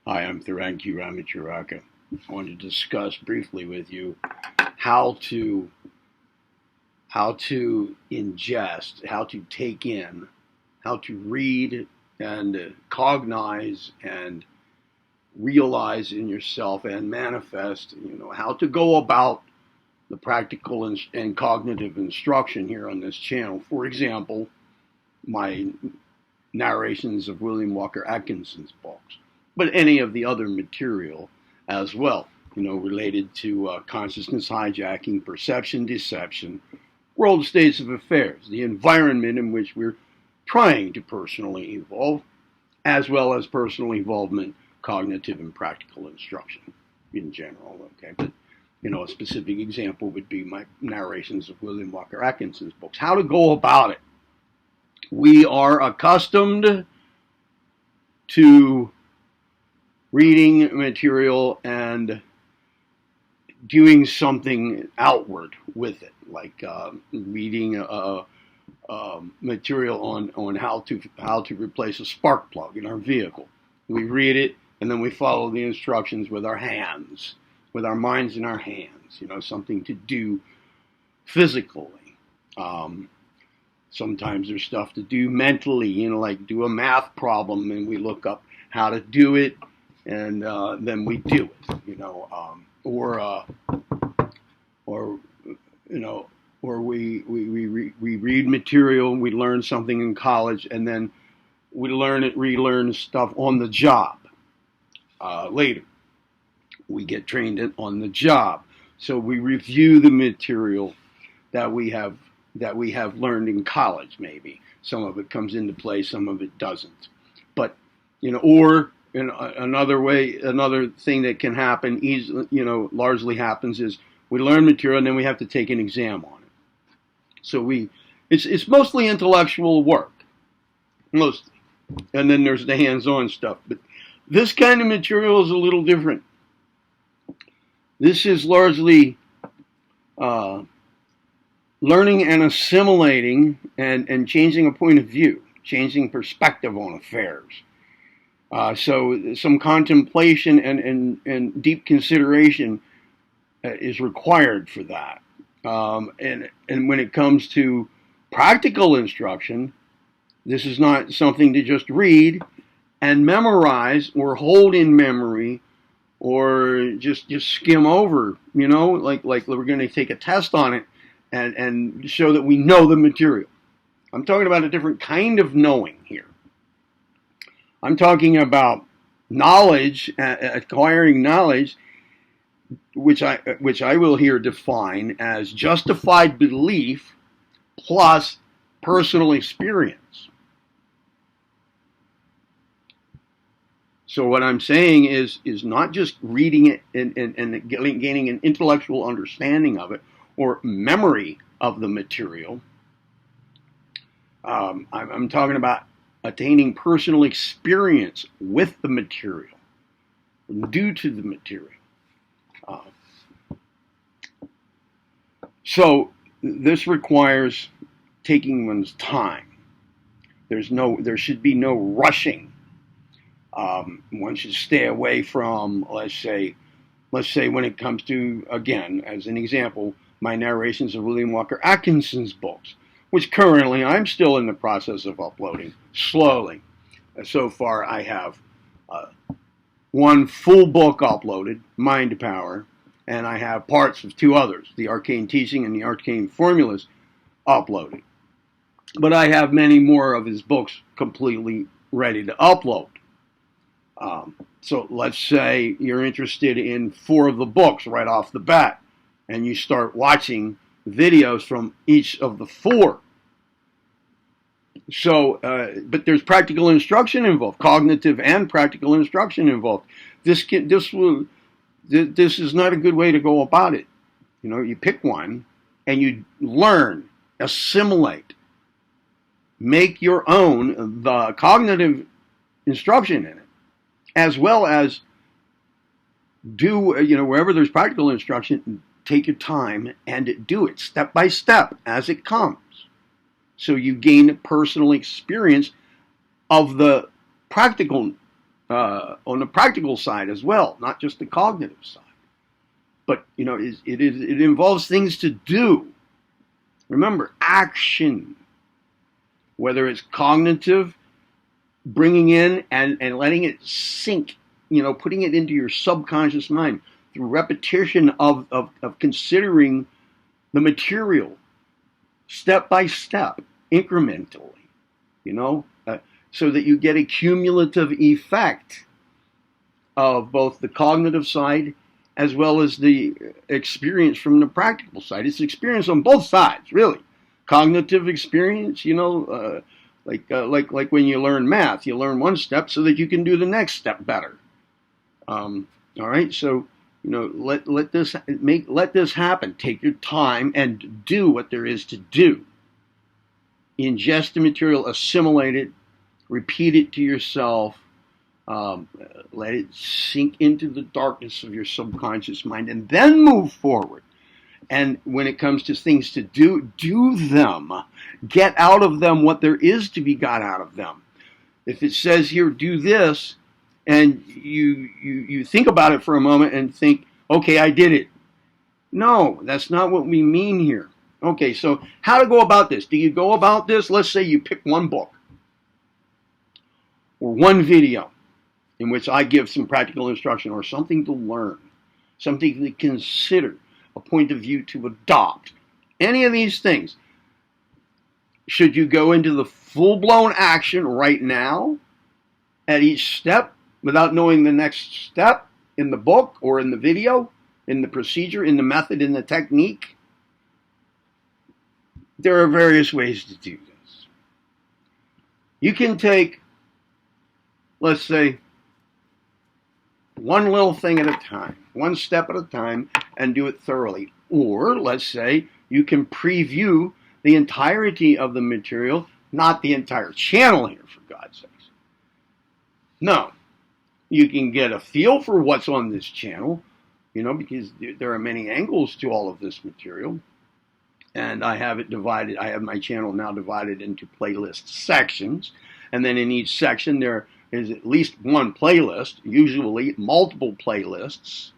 Hi, I'm Theron Q Ramacharaka. I want to discuss briefly with you how to ingest, how to take in, how to read and cognize and realize in yourself and manifest, how to go about the practical and cognitive instruction here on this channel. For example, my narrations of William Walker Atkinson's books, but any of the other material as well, related to consciousness hijacking, perception deception, world states of affairs, the environment in which we're trying to personally evolve, as well as personal evolvement, cognitive and practical instruction in general. Okay, but a specific example would be my narrations of William Walker Atkinson's books. How to go about it. We are accustomed to reading material and doing something outward with it, like reading material on how to replace a spark plug in our vehicle. We read it and then we follow the instructions with our hands, with our minds in our hands. Something to do physically. Sometimes there's stuff to do mentally, like do a math problem and we look up how to do it and then we do it, or we read material, we learn something in college and then we relearn stuff on the job later. We get trained on the job. So we review the material that we have learned in college, maybe. Some of it comes into play, some of it doesn't. But, or another thing that can happen, largely happens is we learn material and then we have to take an exam on it. So it's mostly intellectual work, mostly. And then there's the hands-on stuff. But this kind of material is a little different. This is largely learning and assimilating and changing a point of view, changing perspective on affairs. So some contemplation and deep consideration is required for that. And when it comes to practical instruction, this is not something to just read and memorize or hold in memory or just skim over, like we're going to take a test on it and show that we know the material. I'm talking about a different kind of knowing here. I'm talking about knowledge, acquiring knowledge, which I will here define as justified belief plus personal experience. So what I'm saying is not just reading it and gaining an intellectual understanding of it or memory of the material. I'm talking about attaining personal experience with the material, due to the material. So this requires taking one's time. There should be no rushing. One should stay away from, let's say when it comes to, again, as an example, my narrations of William Walker Atkinson's books, which currently I'm still in the process of uploading, slowly. So far I have one full book uploaded, Mind Power, and I have parts of two others, the Arcane Teaching and the Arcane Formulas, uploaded. But I have many more of his books completely ready to upload. So let's say you're interested in 4 of the books right off the bat, and you start watching videos from each of the 4. So, but there's practical instruction involved, cognitive and practical instruction involved. This is not a good way to go about it. You pick one and you learn, assimilate, make your own the cognitive instruction in it, as well as do, wherever there's practical instruction, take your time and do it step by step as it comes. So you gain personal experience of the practical on the practical side as well, not just the cognitive side. But it involves things to do. Remember, action, whether it's cognitive, bringing in and letting it sink, putting it into your subconscious mind through repetition of considering the material step by step, incrementally, so that you get a cumulative effect of both the cognitive side as well as the experience from the practical side. It's experience on both sides, really. Cognitive experience, like when you learn math, you learn one step so that you can do the next step better. All right, so let this happen. Take your time and do what there is to do. Ingest the material, assimilate it, repeat it to yourself. Let it sink into the darkness of your subconscious mind, and then move forward. And when it comes to things to do them. Get out of them what there is to be got out of them. If it says here, do this, and you think about it for a moment and think, okay, I did it. No, that's not what we mean here. Okay, so how to go about this? Do you go about this? Let's say you pick one book or one video in which I give some practical instruction or something to learn, something to consider, a point of view to adopt. Any of these things. Should you go into the full-blown action right now at each step without knowing the next step in the book or in the video, in the procedure, in the method, in the technique? There are various ways to do this. You can take, let's say, one little thing at a time, one step at a time, and do it thoroughly. Or, let's say, you can preview the entirety of the material, not the entire channel here, for God's sakes. No. You can get a feel for what's on this channel, because there are many angles to all of this material. And I have it divided, I have my channel now divided into playlist sections. And then in each section there is at least one playlist, usually multiple playlists.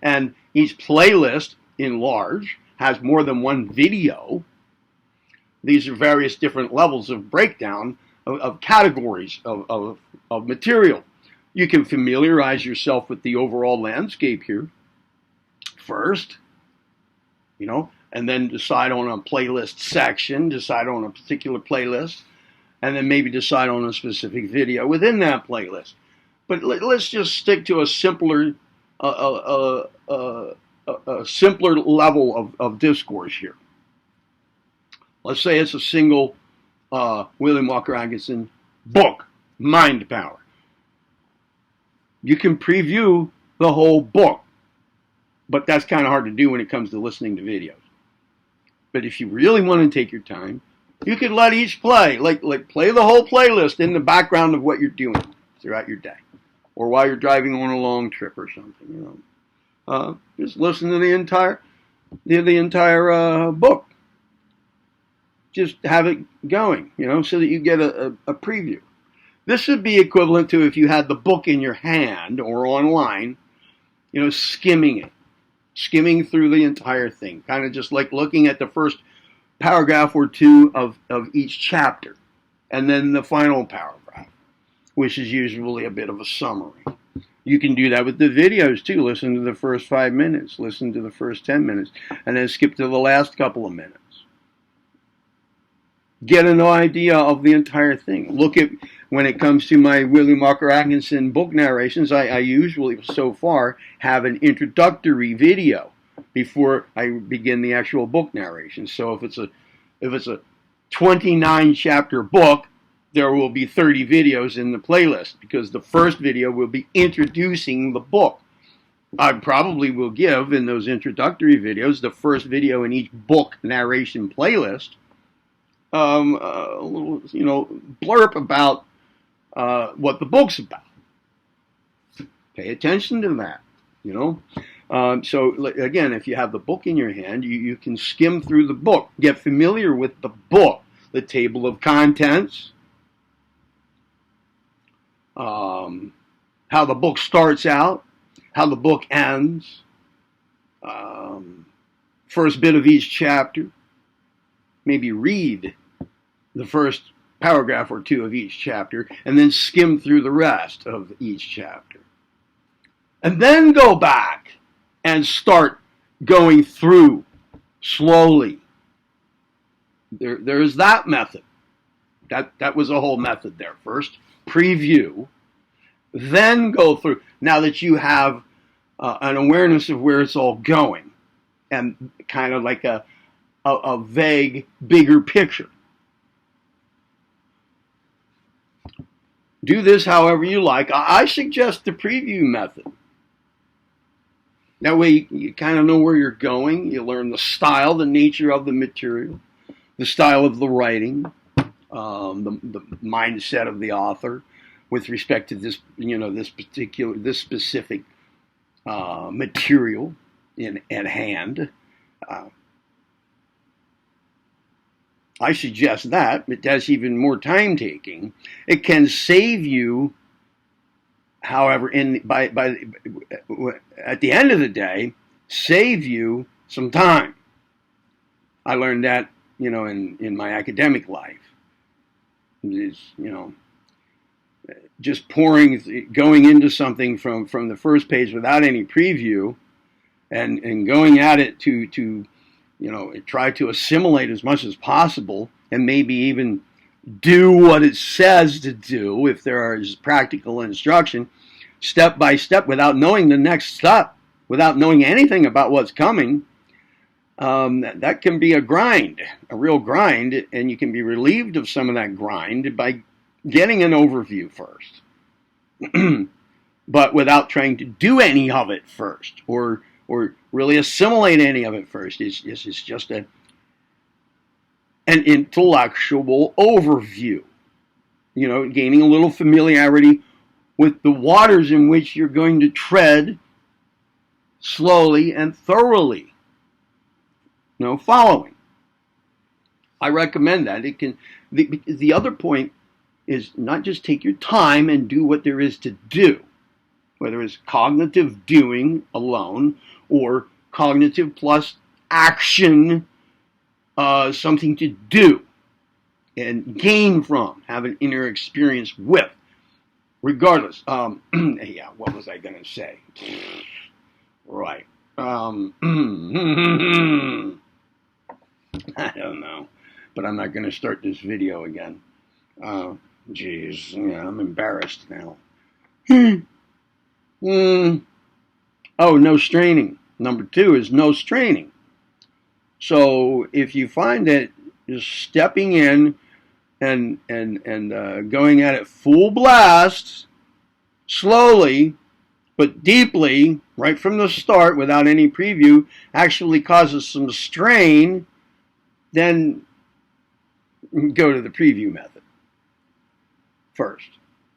And each playlist, in large, has more than one video. These are various different levels of breakdown of categories of material. You can familiarize yourself with the overall landscape here first, and then decide on a playlist section, decide on a particular playlist, and then maybe decide on a specific video within that playlist. But let's just stick to a simpler simpler level of discourse here. Let's say it's a single William Walker Atkinson book, Mind Power. You can preview the whole book, but that's kind of hard to do when it comes to listening to videos. But if you really want to take your time, you could let each play, like play the whole playlist in the background of what you're doing throughout your day, or while you're driving on a long trip or something. Just listen to the entire book. Just have it going, so that you get a preview. This would be equivalent to if you had the book in your hand or online, skimming through the entire thing, kind of just like looking at the first paragraph or two of each chapter, and then the final paragraph, which is usually a bit of a summary. You can do that with the videos too. Listen to the first 5 minutes, listen to the first 10 minutes, and then skip to the last couple of minutes. Get an idea of the entire thing. Look at, when it comes to my William Walker Atkinson book narrations, I usually, so far, have an introductory video before I begin the actual book narration. So if it's a 29 chapter book, there will be 30 videos in the playlist, because the first video will be introducing the book. I probably will give, in those introductory videos, the first video in each book narration playlist, a little, blurb about what the book's about. Pay attention to that, So again, if you have the book in your hand, you can skim through the book, get familiar with the book, the table of contents, how the book starts out, how the book ends, first bit of each chapter, maybe read the first paragraph or two of each chapter, and then skim through the rest of each chapter. And then go back and start going through slowly. There's that method. That was a whole method there. First, preview, then go through. Now that you have an awareness of where it's all going, and kind of like a vague, bigger picture. Do this however you like. I suggest the preview method. That way you kind of know where you're going. You learn the style, the nature of the material, the style of the writing, the mindset of the author with respect to this, this specific material at hand. I suggest that, but that's even more time taking. It can save you, however, at the end of the day, save you some time. I learned that, in my academic life. Just going into something from the first page without any preview, and going at it to try to assimilate as much as possible, and maybe even do what it says to do if there is practical instruction, step by step, without knowing the next step, without knowing anything about what's coming. That can be a grind, a real grind, and you can be relieved of some of that grind by getting an overview first, but without trying to do any of it first, or really assimilate any of it first. It's just an intellectual overview, gaining a little familiarity with the waters in which you're going to tread slowly and thoroughly. Following. I recommend that. The other point is not just take your time and do what there is to do, whether it's cognitive doing alone or cognitive plus action, something to do and gain from, have an inner experience with. Regardless, yeah, what was I going to say? Right. I don't know, but I'm not going to start this video again. Geez, I'm embarrassed now. Oh, no straining. Number 2 is no straining. So if you find that just stepping in and going at it full blast, slowly but deeply, right from the start, without any preview, actually causes some strain, then go to the preview method first,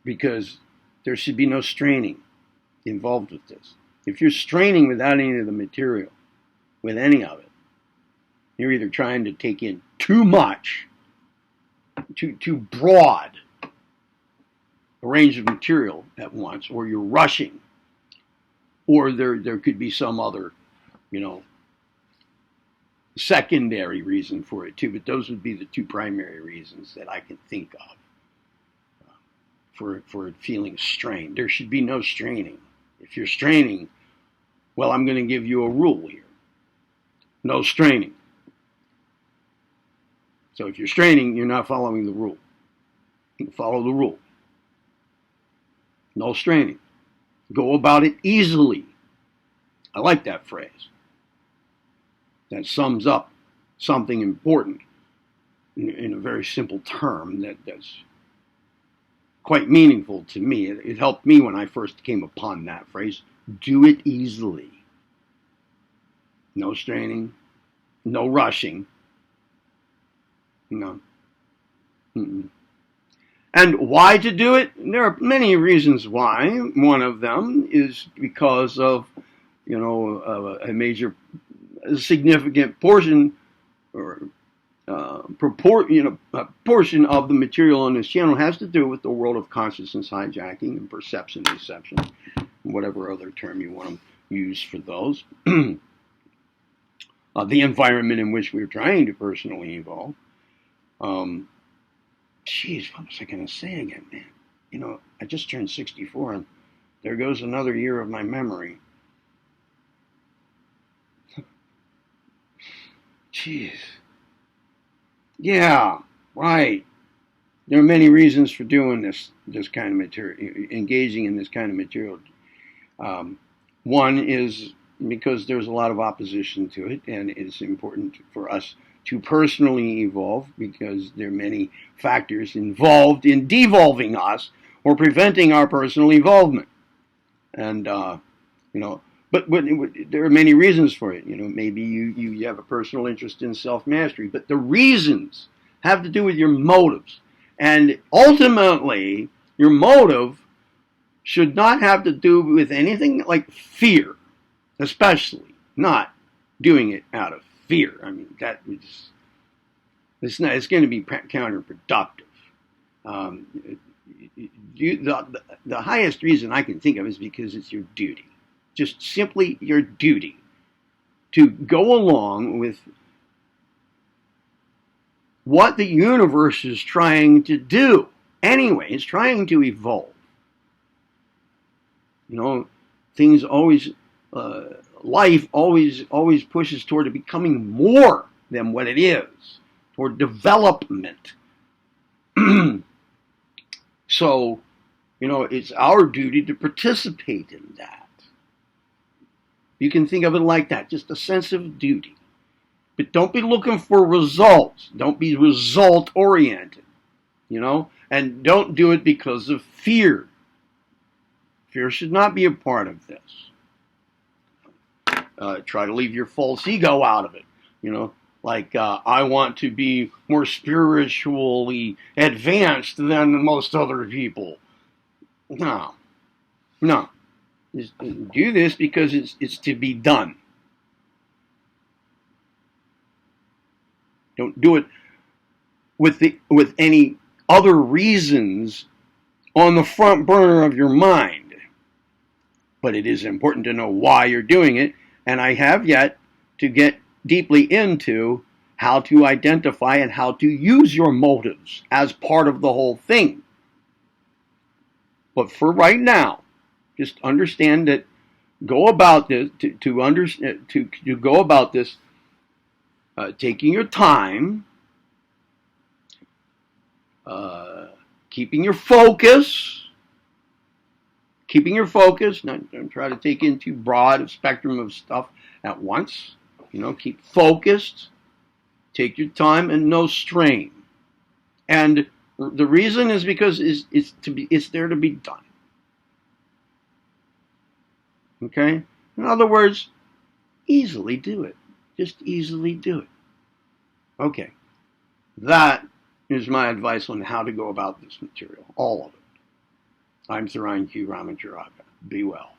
because there should be no straining involved with this. If you're straining without any of the material, with any of it, you're either trying to take in too much, too broad a range of material at once, or you're rushing, or there could be some other, secondary reason for it too, but those would be the 2 primary reasons that I can think of for feeling strained. There should be no straining. If you're straining, well, I'm going to give you a rule here. No straining. So if you're straining, you're not following the rule. You follow the rule. No straining. Go about it easily. I like that phrase. That sums up something important in a very simple term that's quite meaningful to me. It helped me when I first came upon that phrase. Do it easily. No straining, no rushing. No. Mm-mm. And why to do it? There are many reasons why. One of them is because of, a significant portion portion of the material on this channel has to do with the world of consciousness hijacking and perception deception, whatever other term you want to use for those. The environment in which we're trying to personally evolve. Geez, what was I going to say again, man? You know, I just turned 64, and there goes another year of my memory. Jeez. Yeah, right. There are many reasons for doing this kind of material, engaging in this kind of material. One is because there's a lot of opposition to it, and it's important for us to personally evolve because there are many factors involved in devolving us or preventing our personal evolvement. And, but there are many reasons for it. You know, maybe you have a personal interest in self-mastery, but the reasons have to do with your motives. And ultimately, your motive should not have to do with anything like fear, especially not doing it out of fear. I mean, it's going to be counterproductive. The highest reason I can think of is because it's your duty. Just simply your duty to go along with what the universe is trying to do. Anyway, it's trying to evolve. You know, things always, life always pushes toward it becoming more than what it is, toward development. So, you know, it's our duty to participate in that. You can think of it like that, just a sense of duty. But don't be looking for results. Don't be result-oriented, you know? And don't do it because of fear. Fear should not be a part of this. Try to leave your false ego out of it, you know? Like, I want to be more spiritually advanced than most other people. No. Just do this because it's to be done. Don't do it with any other reasons on the front burner of your mind. But it is important to know why you're doing it, and I have yet to get deeply into how to identify and how to use your motives as part of the whole thing. But for right now, just understand that go about this to go about this, taking your time, keeping your focus. Don't try to take in too broad a spectrum of stuff at once. You know, keep focused, take your time, and no strain. And the reason is because it's there to be done. Okay? In other words, easily do it. Just easily do it. Okay. That is my advice on how to go about this material. All of it. I'm Theron Q Ramacharaka. Be well.